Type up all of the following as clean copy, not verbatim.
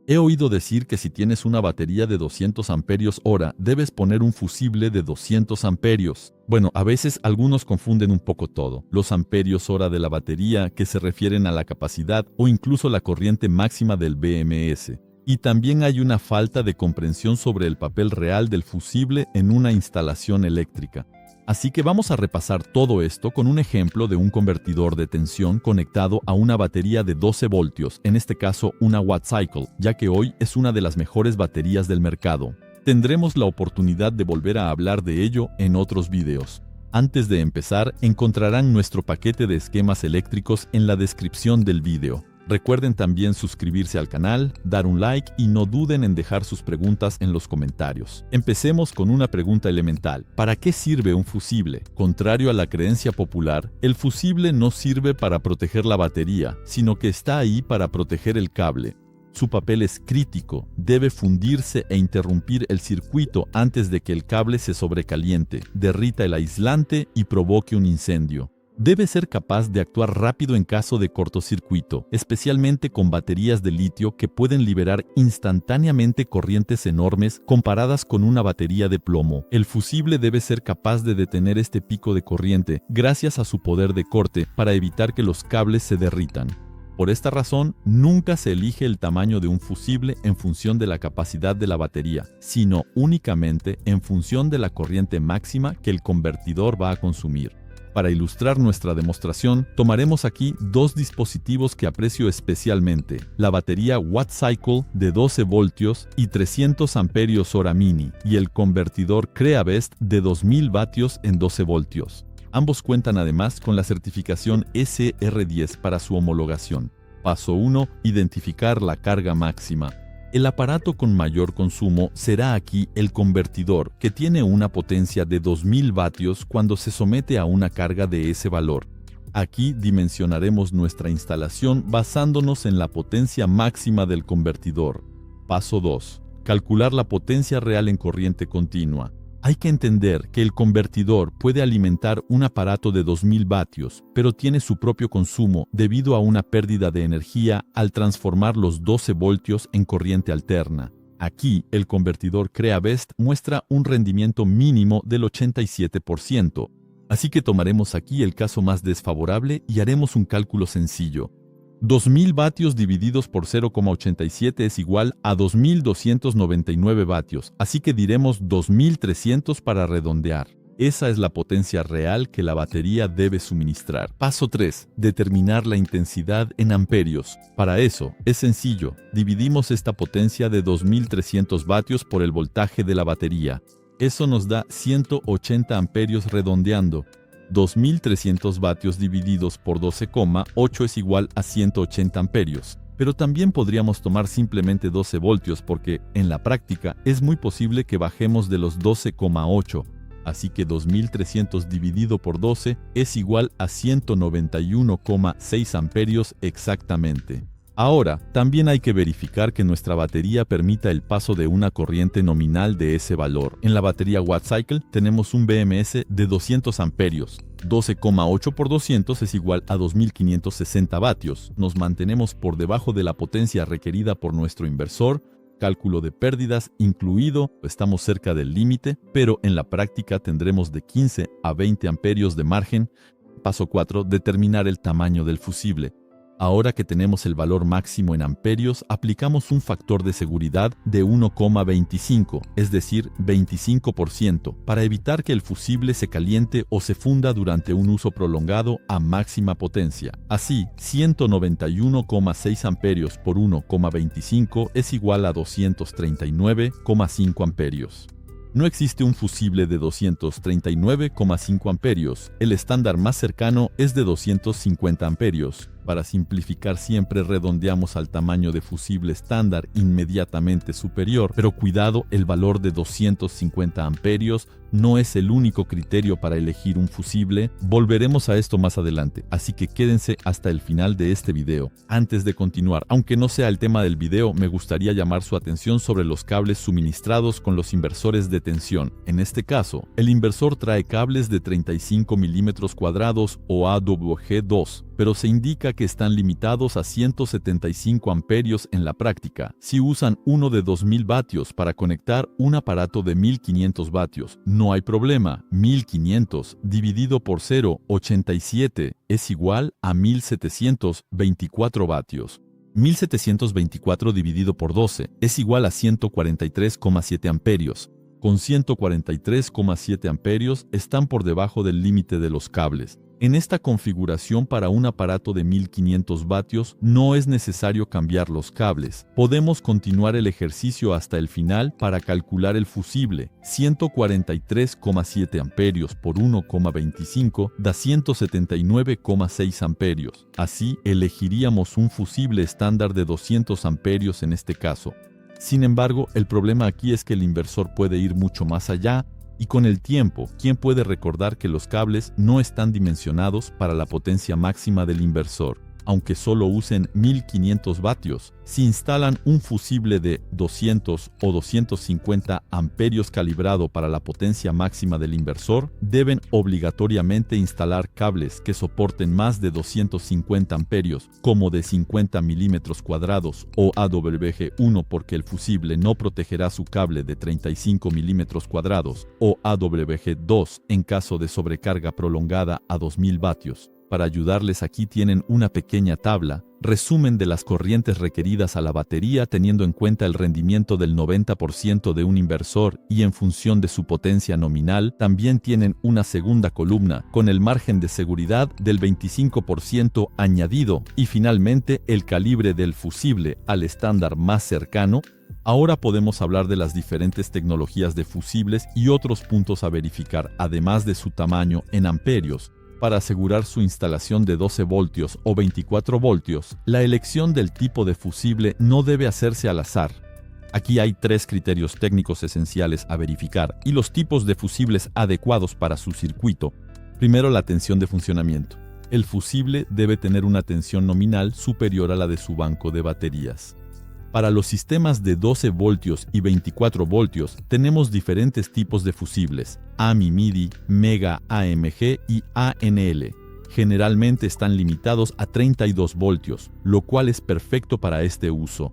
He oído decir que si tienes una batería de 200 amperios hora, debes poner un fusible de 200 amperios. Bueno, a veces algunos confunden un poco todo. Los amperios hora de la batería, que se refieren a la capacidad o incluso la corriente máxima del BMS. Y también hay una falta de comprensión sobre el papel real del fusible en una instalación eléctrica. Así que vamos a repasar todo esto con un ejemplo de un convertidor de tensión conectado a una batería de 12 voltios, en este caso una Watt-Cycle, ya que hoy es una de las mejores baterías del mercado. Tendremos la oportunidad de volver a hablar de ello en otros videos. Antes de empezar, encontrarán nuestro paquete de esquemas eléctricos en la descripción del video. Recuerden también suscribirse al canal, dar un like y no duden en dejar sus preguntas en los comentarios. Empecemos con una pregunta elemental. ¿Para qué sirve un fusible? Contrario a la creencia popular, el fusible no sirve para proteger la batería, sino que está ahí para proteger el cable. Su papel es crítico, debe fundirse e interrumpir el circuito antes de que el cable se sobrecaliente, derrita el aislante y provoque un incendio. Debe ser capaz de actuar rápido en caso de cortocircuito, especialmente con baterías de litio que pueden liberar instantáneamente corrientes enormes comparadas con una batería de plomo. El fusible debe ser capaz de detener este pico de corriente gracias a su poder de corte para evitar que los cables se derritan. Por esta razón, nunca se elige el tamaño de un fusible en función de la capacidad de la batería, sino únicamente en función de la corriente máxima que el convertidor va a consumir. Para ilustrar nuestra demostración, tomaremos aquí dos dispositivos que aprecio especialmente, la batería Watt-Cycle de 12 voltios y 300 amperios hora mini y el convertidor Creabest de 2000 vatios en 12 voltios. Ambos cuentan además con la certificación SR10 para su homologación. Paso 1. Identificar la carga máxima. El aparato con mayor consumo será aquí el convertidor, que tiene una potencia de 2000 vatios cuando se somete a una carga de ese valor. Aquí dimensionaremos nuestra instalación basándonos en la potencia máxima del convertidor. Paso 2. Calcular la potencia real en corriente continua. Hay que entender que el convertidor puede alimentar un aparato de 2000 vatios, pero tiene su propio consumo debido a una pérdida de energía al transformar los 12 voltios en corriente alterna. Aquí, el convertidor Creabest muestra un rendimiento mínimo del 87%. Así que tomaremos aquí el caso más desfavorable y haremos un cálculo sencillo. 2000 vatios divididos por 0,87 es igual a 2299 vatios, así que diremos 2300 para redondear. Esa es la potencia real que la batería debe suministrar. Paso 3. Determinar la intensidad en amperios. Para eso, es sencillo, dividimos esta potencia de 2300 vatios por el voltaje de la batería. Eso nos da 180 amperios redondeando. 2300 vatios divididos por 12,8 es igual a 180 amperios. Pero también podríamos tomar simplemente 12 voltios porque, en la práctica, es muy posible que bajemos de los 12,8. Así que 2300 dividido por 12 es igual a 191,6 amperios exactamente. Ahora, también hay que verificar que nuestra batería permita el paso de una corriente nominal de ese valor. En la batería Watt-Cycle tenemos un BMS de 200 amperios. 12,8 por 200 es igual a 2560 vatios. Nos mantenemos por debajo de la potencia requerida por nuestro inversor. Cálculo de pérdidas incluido, estamos cerca del límite, pero en la práctica tendremos de 15 a 20 amperios de margen. Paso 4. Determinar el tamaño del fusible. Ahora que tenemos el valor máximo en amperios, aplicamos un factor de seguridad de 1,25, es decir, 25%, para evitar que el fusible se caliente o se funda durante un uso prolongado a máxima potencia. Así, 191,6 amperios por 1,25 es igual a 239,5 amperios. No existe un fusible de 239,5 amperios. El estándar más cercano es de 250 amperios. Para simplificar, siempre redondeamos al tamaño de fusible estándar inmediatamente superior, pero cuidado, el valor de 250 amperios no es el único criterio para elegir un fusible. Volveremos a esto más adelante, así que quédense hasta el final de este video. Antes de continuar, aunque no sea el tema del video, me gustaría llamar su atención sobre los cables suministrados con los inversores de tensión. En este caso, el inversor trae cables de 35 milímetros cuadrados o AWG2. pero se indica que están limitados a 175 amperios en la práctica. Si usan uno de 2000 vatios para conectar un aparato de 1500 vatios, no hay problema. 1500 dividido por 0,87 es igual a 1724 vatios. 1724 dividido por 12 es igual a 143,7 amperios. Con 143,7 amperios están por debajo del límite de los cables. En esta configuración para un aparato de 1500 vatios no es necesario cambiar los cables. Podemos continuar el ejercicio hasta el final para calcular el fusible. 143,7 amperios por 1,25 da 179,6 amperios. Así, elegiríamos un fusible estándar de 200 amperios en este caso. Sin embargo, el problema aquí es que el inversor puede ir mucho más allá, y con el tiempo, ¿quién puede recordar que los cables no están dimensionados para la potencia máxima del inversor? Aunque solo usen 1500 vatios, si instalan un fusible de 200 o 250 amperios calibrado para la potencia máxima del inversor, deben obligatoriamente instalar cables que soporten más de 250 amperios, como de 50 milímetros cuadrados o AWG1, porque el fusible no protegerá su cable de 35 milímetros cuadrados, o AWG2 en caso de sobrecarga prolongada a 2000 vatios. Para ayudarles, aquí tienen una pequeña tabla, resumen de las corrientes requeridas a la batería teniendo en cuenta el rendimiento del 90% de un inversor y en función de su potencia nominal. También tienen una segunda columna con el margen de seguridad del 25% añadido y finalmente el calibre del fusible al estándar más cercano. Ahora podemos hablar de las diferentes tecnologías de fusibles y otros puntos a verificar, además de su tamaño en amperios. Para asegurar su instalación de 12 voltios o 24 voltios, la elección del tipo de fusible no debe hacerse al azar. Aquí hay 3 criterios técnicos esenciales a verificar y los tipos de fusibles adecuados para su circuito. Primero, la tensión de funcionamiento. El fusible debe tener una tensión nominal superior a la de su banco de baterías. Para los sistemas de 12 voltios y 24 voltios, tenemos diferentes tipos de fusibles: AMI-MIDI, Mega AMG y ANL. Generalmente están limitados a 32 voltios, lo cual es perfecto para este uso.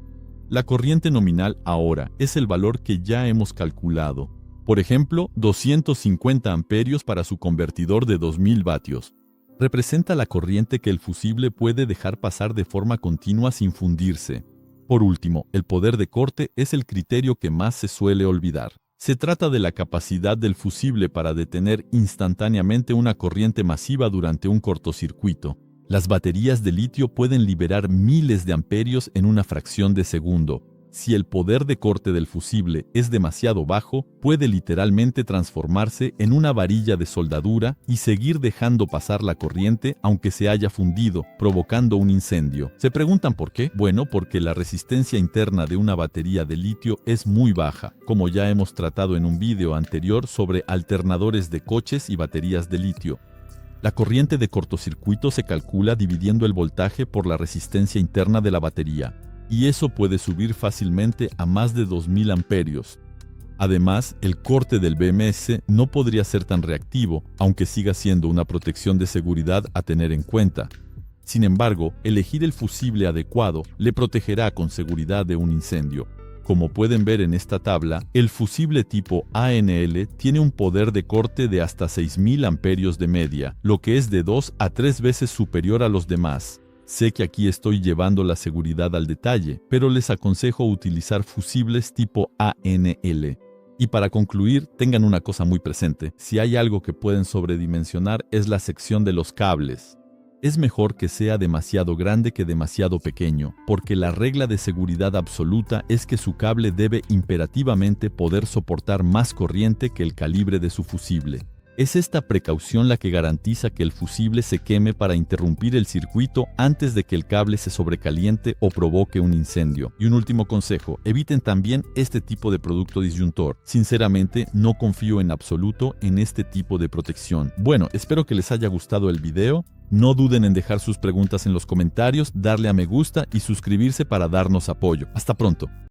La corriente nominal ahora es el valor que ya hemos calculado. Por ejemplo, 250 amperios para su convertidor de 2000 vatios. Representa la corriente que el fusible puede dejar pasar de forma continua sin fundirse. Por último, el poder de corte es el criterio que más se suele olvidar. Se trata de la capacidad del fusible para detener instantáneamente una corriente masiva durante un cortocircuito. Las baterías de litio pueden liberar miles de amperios en una fracción de segundo. Si el poder de corte del fusible es demasiado bajo, puede literalmente transformarse en una varilla de soldadura y seguir dejando pasar la corriente aunque se haya fundido, provocando un incendio. ¿Se preguntan por qué? Bueno, porque la resistencia interna de una batería de litio es muy baja, como ya hemos tratado en un video anterior sobre alternadores de coches y baterías de litio. La corriente de cortocircuito se calcula dividiendo el voltaje por la resistencia interna de la batería, y eso puede subir fácilmente a más de 2000 amperios. Además, el corte del BMS no podría ser tan reactivo, aunque siga siendo una protección de seguridad a tener en cuenta. Sin embargo, elegir el fusible adecuado le protegerá con seguridad de un incendio. Como pueden ver en esta tabla, el fusible tipo ANL tiene un poder de corte de hasta 6000 amperios de media, lo que es de 2 a 3 veces superior a los demás. Sé que aquí estoy llevando la seguridad al detalle, pero les aconsejo utilizar fusibles tipo ANL. Y para concluir, tengan una cosa muy presente: si hay algo que pueden sobredimensionar es la sección de los cables. Es mejor que sea demasiado grande que demasiado pequeño, porque la regla de seguridad absoluta es que su cable debe imperativamente poder soportar más corriente que el calibre de su fusible. Es esta precaución la que garantiza que el fusible se queme para interrumpir el circuito antes de que el cable se sobrecaliente o provoque un incendio. Y un último consejo: eviten también este tipo de producto disyuntor. Sinceramente, no confío en absoluto en este tipo de protección. Bueno, espero que les haya gustado el video. No duden en dejar sus preguntas en los comentarios, darle a me gusta y suscribirse para darnos apoyo. Hasta pronto.